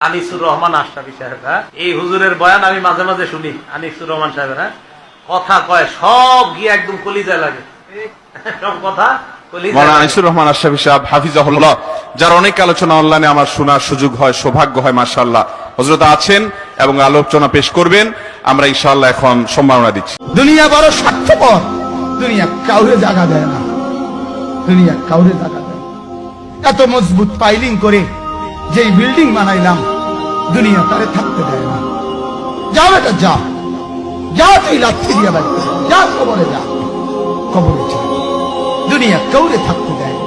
আনিসুর রহমান আশরাফি সাহেব, এই হুজুরের বয়ান আমি মাঝে মাঝে শুনি। আনিসুর রহমান সাহেবের কথা কয় সব গিয়ে একদম কলিজায় লাগে, সব কথা আনিসুর রহমান আশরাফি সাহেব হাফিজাহুল্লাহ, যার অনেক আলোচনা অনলাইনে আমার শোনার সুযোগ হয়, সৌভাগ্য হয়। মাশাআল্লাহ হযরত আছেন এবং আলোচনা পেশ করবেন। আমরা ইনশাআল্লাহ এখন সম্মাননা দিচ্ছি। দুনিয়া বড় স্বার্থপর, দুনিয়া কাউরে জায়গা দেয় না, দুনিয়া কাউরে জায়গা দেয়। এত মজবুত পাইলিং করে যে বিল্ডিং বানাইলাম, দুনিয়া তারে থাকতে দেয় না। যা বেটা যা, যা তুই লাথি দিয়া বেটা যা, কবরে যা, কবরে যা। দুনিয়া কাউরে থাকতে দেয় না।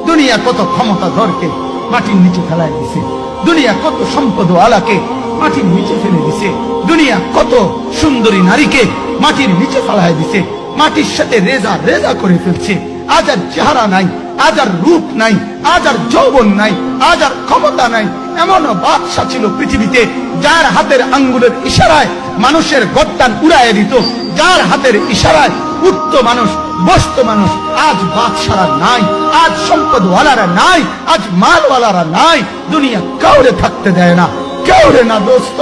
দুনিয়া কত ক্ষমতা ধরকে মাটির নিচে ফেলায় দিছে, দুনিয়া কত সম্পদ আলাকে মাটির নিচে ফেলে দিছে, দুনিয়া কত সুন্দরী নারীকে মাটির নিচে ফেলায় দিছে, মাটির সাথে রেজা রেজা করে ফেলছে। আজ আর চেহারা নাই, আজ আর রূপ নাই, আজ আর যৌবন নাই, আজ আর ক্ষমতা নাই। এমন বাদশাহ ছিল পৃথিবীতে যার হাতের আঙ্গুলের ইশারায় মানুষের গর্দান উড়াইয়া দিত, যার হাতের ইশারায় উঠতো মানুষ, বসতো মানুষ। আজ বাদশারা নাই, আজ সম্পদওয়ালারা নাই, আজ মালওয়ালারা নাই। দুনিয়া কাউরে থাকতে দেয় না, কাউরে না দোস্ত,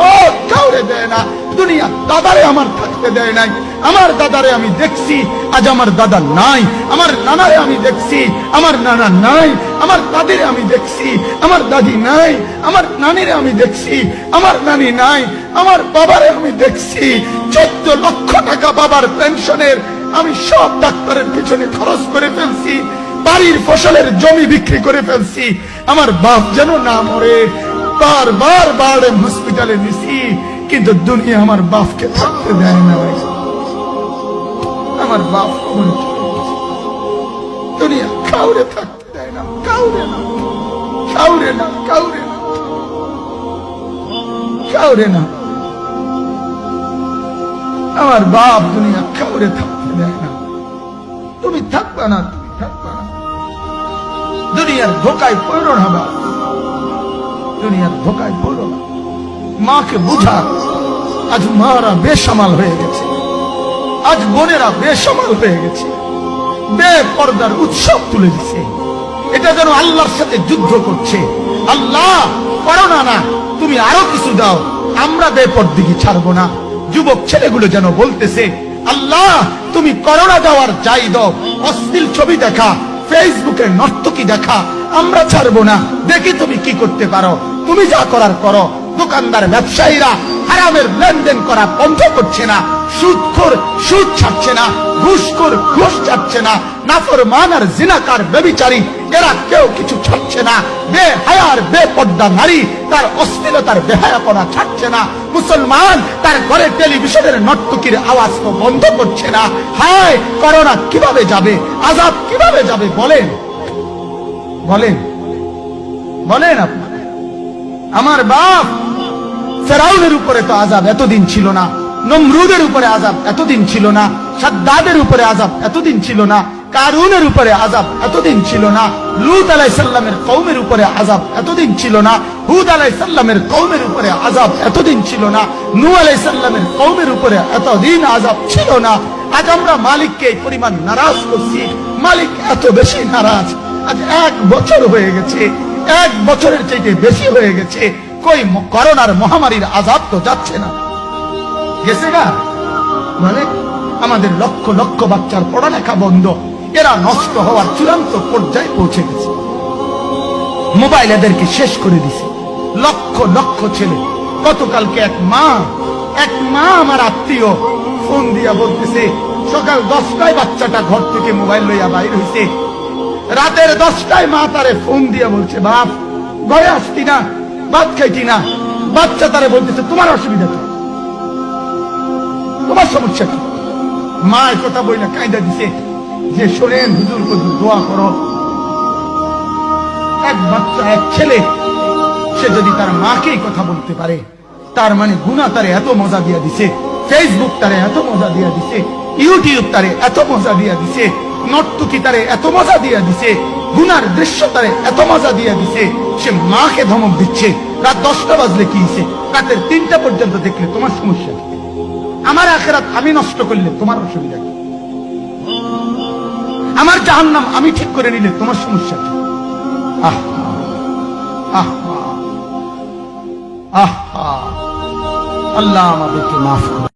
কাউরে দেয় না। দুনিয়া দাদারে আমার থাকতে দেয় নাই। আমার দাদারে আমি দেখছি, আজ আমার দাদা নাই। আমার নানারে আমি দেখছি, আমার নানা নাই। আমার দাদিরে আমি দেখছি, আমার দাদি নাই। আমার নানিরে আমি দেখছি, আমার নানি নাই। আমার বাবারে আমি দেখছি, 14 লক্ষ টাকা বাবার পেনশনের আমি সব ডাক্তারের পিছনে খরচ করে ফেলছি, বাড়ির ফসলের জমি বিক্রি করে ফেলছি। আমার বাপ যেন না মরে বারবার বারে হসপিটালে নিছি, কিন্তু দুনিয়া আমার বাপকে থাকতে দেয় না। আমার বাপ দুনিয়া কাউরে থাকতে দেয় না, কাউরে না, কাউরে না, কাউরে না, কাউরে না। আমার বাপ দুনিয়া কাউরে থাকতে দেয় না। তুমি থাকবা না, তুমি থাকবা না। দুনিয়ার ধোকায় পড়ো না বাপ, দুনিয়ার ধোকায় পড়ো না। মাকে বুঝা, আজ মারা বেসামাল হয়ে গেছে, আজ বোনেরা বেসামাল হয়ে গেছে, বেপর্দার উৎসব তুলে দিছে। এটা যেন আল্লাহর সাথে যুদ্ধ করছে। আল্লাহ করো না, না তুমি আরো কিছু দাও, আমরা বেপরদিগি ছাড়বো না। যুবক ছেলেগুলো যেন বলতেছে, আল্লাহ তুমি করোনা দেওয়ার যাই দাও, অশ্লীল ছবি দেখা, ফেসবুকে নর্তকী দেখা, আমরা ছাড়বো না। দেখি তুমি কি করতে পারো, তুমি যা করার করো। দোকানদার ব্যবসায়ীরা হারামের লেনদেন করা বন্ধ করছে না, সুদখোর সুদ ছাড়ছে না, ঘুষখোর ঘুষ ছাড়ছে না, নাফরমান আর জিনাকার ব্যভিচারী এরা কেউ কিছু ছাড়ছে না। বেহায়ার বেপর্দা নারী তার অশ্লীলতার বেহায়াপনা ছাড়ছে না। মুসলমান তার ঘরে টেলিভিশনের নর্তকীর আওয়াজ তো বন্ধ করছে না। হায় করোনা কিভাবে যাবে, আযাব কিভাবে যাবে বলেন, বলেন, বলেন আপনি। আমার বাপ ফেরাউনের উপরে তো আযাব এতদিন ছিল না, নমরুদের উপরে আযাব এতদিন ছিল না, সাদ্দাদের উপরে আযাব এতদিন ছিল না, কারুনের উপরে আযাব এতদিন ছিল না, লূত আলাইহিস সালামের কওমের উপরে আযাব এতদিন ছিল না, হুদ আলাইহিস সালামের কওমের উপরে আযাব এতদিন ছিল না, নূহ আলাইহিস সালামের কওমের উপরে এতদিন আযাব ছিল না। আজ আমরা মালিককে এই পরিমাণ নারাজ করছি, মালিক এত বেশি নারাজ। আজ 1 বছর হয়ে গেছে, 1 বছরের চাইতে বেশি হয়ে গেছে, কই করোনার মহামারীর আযাব তো যাচ্ছে না, গেছে না? মানে আমাদের লক্ষ লক্ষ বাচ্চার পড়ালেখা বন্ধ, এরা নষ্ট হওয়ার চূড়ান্ত পর্যায়ে পৌঁছে গেছে। মোবাইল এদেরকে শেষ করে দিছে, লক্ষ লক্ষ ছেলে। গতকালকে এক মা আমার আত্মীয় ফোন দিয়া বলতেছে, সকাল 10টায় বাচ্চাটা ঘর থেকে মোবাইল লইয়া বাইর হইছে, রাতের 10টায় মা তারে ফোন দিয়া বলছে, বাপ ঘরে আসতি না, ভাত খাইতি না। বাচ্চা তারে বলতেছে, তোমার অসুবিধা কি, তোমার সমস্যা কি? মা এই কথা বইলা কাঁদা দিছে যে, শোনেন হুজুর হুজুর দোয়া করো। এক বাচ্চা, এক ছেলে, সে যদি তার মাকেই কথা বলতে পারে, তার মানে গুনাহ তারে এত মজা দিয়া দিছে, ফেসবুক তারে এত মজা দিয়া দিছে, ইউটিউব তারে এত মজা দিয়া দিছে, নর্তকী তারে এত মজা দিয়া দিছে, গুনার দৃশ্য তারে এত মজা দিয়া দিছে, সে মাকে ধমক দিচ্ছে। রাত 10টা বাজলে কি হইছে, রাতের 3টা পর্যন্ত দেখলে তোমার সমস্যা কি? আমার আখিরাত আমি নষ্ট করলে তোমার অসুবিধা কি? আমার জাহান্নাম আমি ঠিক করে নিলে তোমার সমস্যা কি? আহ আহ আহা, আল্লাহ আমাদেরকে মাফ করে